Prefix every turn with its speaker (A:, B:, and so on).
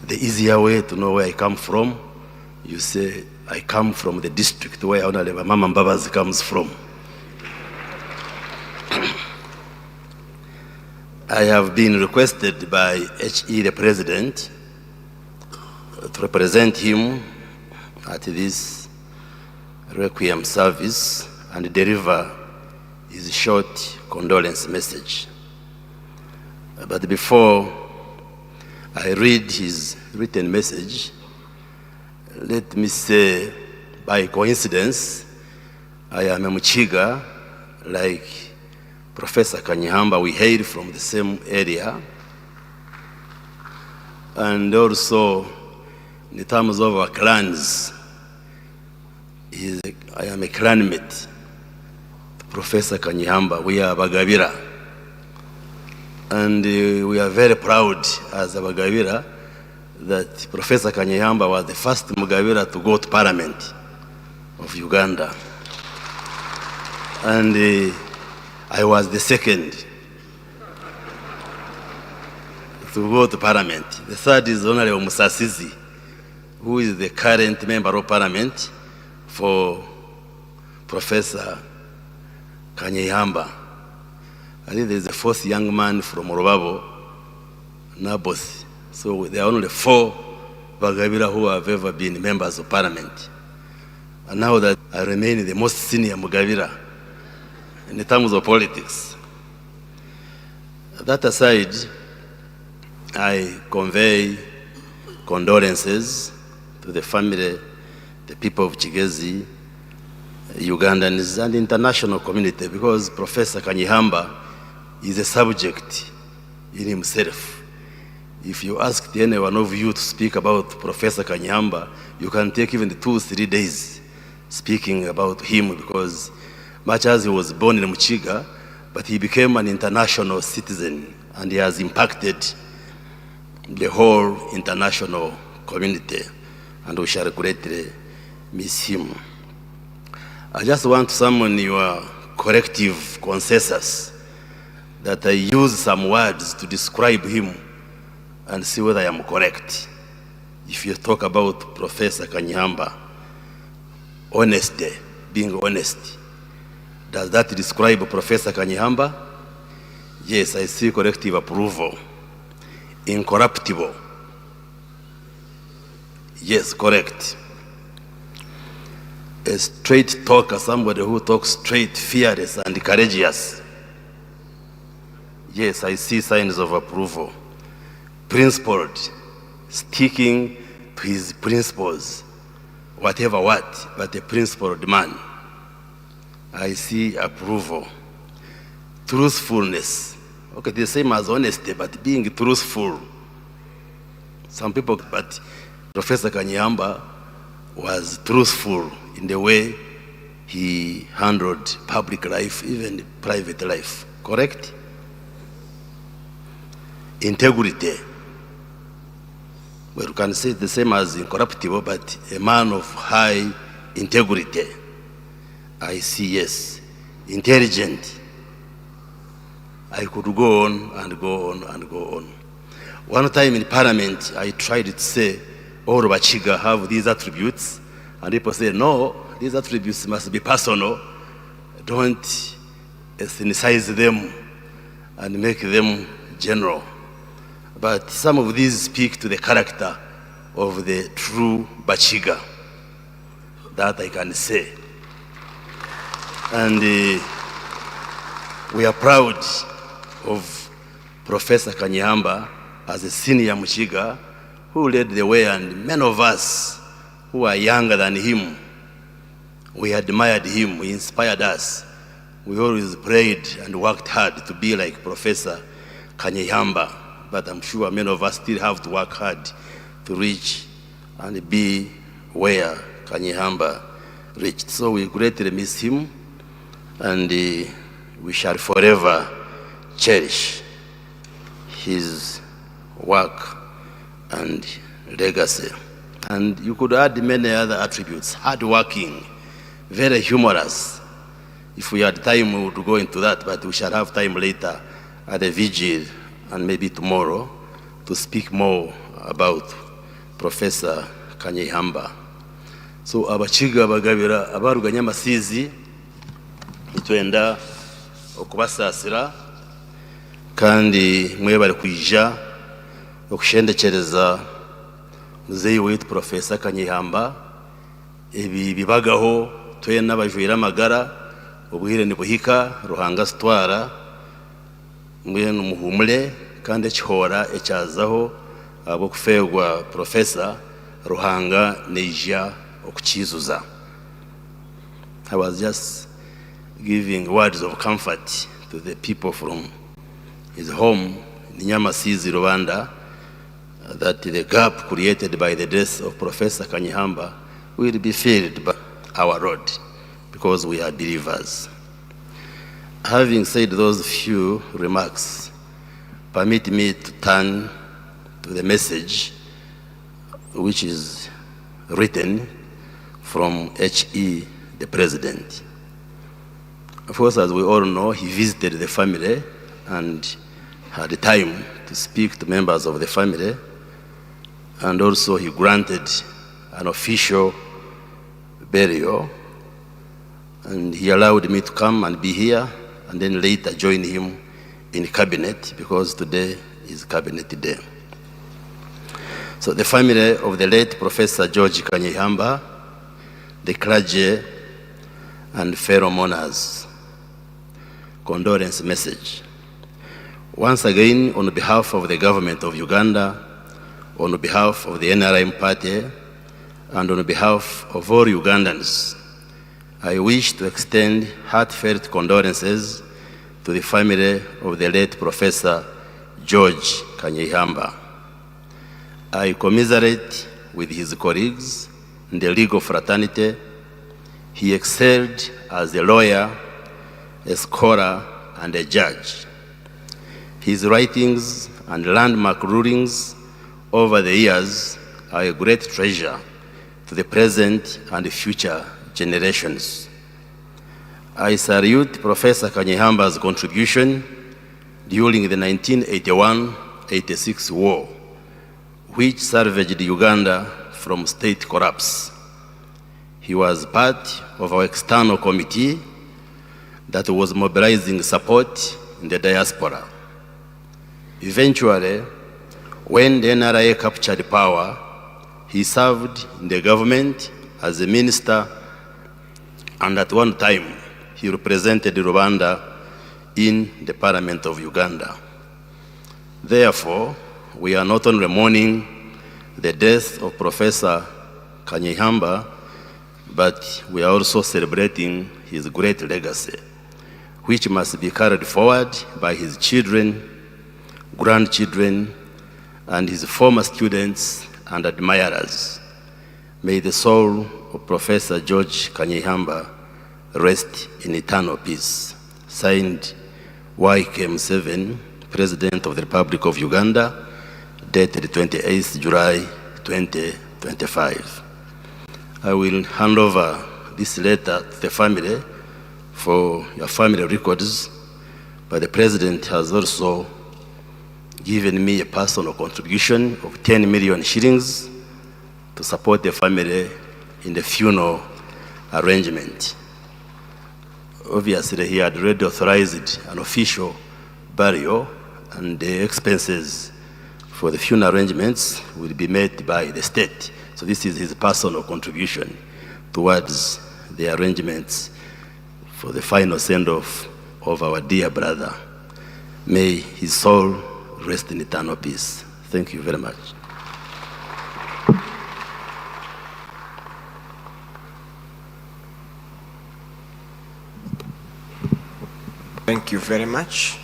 A: the easier way to know where I come from, you say, I come from the district where Honorable Mama Mbabazi comes from. I have been requested by HE, the President, to represent him at this Requiem service and deliver his short condolence message. But before I read his written message, let me say, by coincidence, I am a Muchiga, like Professor Kanyeihamba. We hail from the same area. And also, in terms of our clans, I am a clanmate to Professor Kanyeihamba. We are Bagabira. And we are very proud as a Bagabira that Professor Kanyeihamba was the first Mugabira to go to Parliament of Uganda. And I was the second to go to Parliament. The third is Honorable Museveni, who is the current member of Parliament for Professor Kanyeihamba. I think there's a fourth young man from Rubabo, Naboth. So there are only 4 Bagabira who have ever been members of Parliament. And now that I remain the most senior Mugabira in terms of politics. That aside, I convey condolences to the family, the people of Kigezi, Ugandans, and the international community, because Professor Kanyeihamba is a subject in himself. If you asked any one of you to speak about Professor Kanyeihamba, you can take even 2-3 days speaking about him, because much as he was born in Muchiga, but he became an international citizen, and he has impacted the whole international community, and we shall greatly miss him. I just want to summon your corrective consensus that I use some words to describe him and see whether I am correct. If you talk about Professor Kanyeihamba, honesty, being honest, does that describe Professor Kanyeihamba? Yes, I see corrective approval. Incorruptible. Yes, correct. A straight talker, somebody who talks straight, fearless, and courageous. Yes, I see signs of approval. Principled, sticking to his principles, whatever what, but a principled man. I see approval. Truthfulness. Okay, the same as honesty, but being truthful. Some people, but Professor Kanyeihamba was truthful in the way he handled public life, even private life. Correct? Integrity. Well, you can say the same as incorruptible, but a man of high integrity. I see, yes. Intelligent. I could go on and go on and go on. One time in Parliament, I tried to say, all Bachiga have these attributes, and people say, no, these attributes must be personal. Don't ethnicize them and make them general. But some of these speak to the character of the true Bachiga. That I can say. And we are proud of Professor Kanyeihamba as a senior Muchiga who led the way, and many of us who are younger than him, we admired him, he inspired us. We always prayed and worked hard to be like Professor Kanyeihamba, but I'm sure many of us still have to work hard to reach and be where Kanyeihamba reached. So we greatly miss him, and we shall forever cherish his work and legacy. And you could add many other attributes: hardworking, very humorous. If we had time, we would go into that, but we shall have time later at the vigil and maybe tomorrow to speak more about Professor Kanyeihamba. So abachiga bagabira abaruganya amasizi nitwenda okubasasira kandi mwebale kwija okushendekereza muzeyi wetu Professor Kanyeihamba ebi bibagaho twena bajwira amagara obuhire nibuhika ruhanga sitwara mwene umuhumule kandi ekihora ekyazaho abo kufegwa Professor ruhanga neija okukizuza. I was just giving words of comfort to the people from his home in Nyamasizi, Rwanda, that the gap created by the death of Professor Kanyeihamba will be filled by our Lord, because we are believers. Having said those few remarks, permit me to turn to the message which is written from H.E., the President. Of course, as we all know, he visited the family and had time to speak to members of the family, and also he granted an official burial, and he allowed me to come and be here, and then later join him in cabinet, because today is cabinet day. So the family of the late Professor George Kanyeihamba, the clergy and fellow mourners, condolence message. Once again, on behalf of the government of Uganda, on behalf of the NRM party, and on behalf of all Ugandans, I wish to extend heartfelt condolences to the family of the late Professor George Kanyeihamba. I commiserate with his colleagues in the legal fraternity. He excelled as a lawyer, a scholar, and a judge. His writings and landmark rulings over the years are a great treasure to the present and future generations. I salute Professor Kanyeihamba's contribution during the 1981-86 war, which salvaged Uganda from state collapse. He was part of our external committee that was mobilizing support in the diaspora. Eventually, when the NRA captured power, he served in the government as a minister, and at one time, he represented Rwanda in the Parliament of Uganda. Therefore, we are not only mourning the death of Professor Kanyeihamba, but we are also celebrating his great legacy, which must be carried forward by his children, grandchildren, and his former students and admirers. May the soul of Professor George Kanyeihamba rest in eternal peace. Signed, Y.K. Museveni, President of the Republic of Uganda, dated 28th July 2025. I will hand over this letter to the family for your family records, but the President has also given me a personal contribution of 10 million shillings to support the family in the funeral arrangement. Obviously, he had already authorized an official burial, and the expenses for the funeral arrangements will be made by the state. So this is his personal contribution towards the arrangements for the final send-off of our dear brother. May his soul rest in eternal peace. Thank you very much.
B: Thank you very much.